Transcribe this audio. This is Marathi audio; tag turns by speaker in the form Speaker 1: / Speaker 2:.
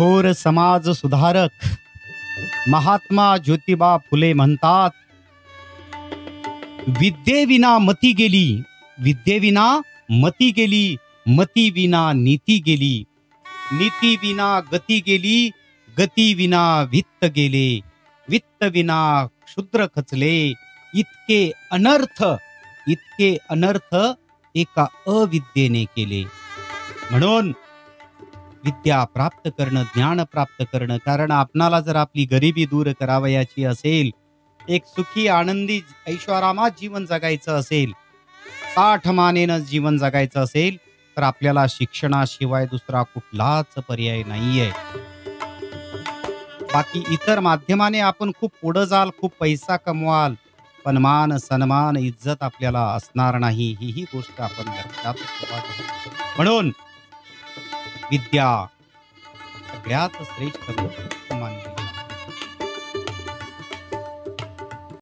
Speaker 1: थोर समाज सुधारक महात्मा ज्योतिबा फुले म्हणतात, विद्येविना मती गेली, विद्येविना मती गेली, मती विना नीती गेली, नीती विना गती गेली, गती विना वित्त गेले, वित्त विना क्षुद्र खचले, इतके अनर्थ, इतके अनर्थ एका अविद्येने केले. म्हणून विद्या प्राप्त करणं, ज्ञान प्राप्त करणं, कारण आपणाला जर आपली गरिबी दूर करावयाची असेल, एक सुखी आनंदी ऐशोआरामात जीवन जगायचं असेल, ताठमानेनं जीवन जगायचं असेल, तर आपल्याला शिक्षणाशिवाय दुसरा कुठलाच पर्याय नाहीये. बाकी इतर माध्यमाने आपण खूप पुढं जाल, खूप पैसा कमवाल, पण मान सन्मान इज्जत आपल्याला असणार नाही, ही गोष्ट आपण लक्षात ठेवावी. म्हणून विद्या सगळ्यात श्रेष्ठ मानली.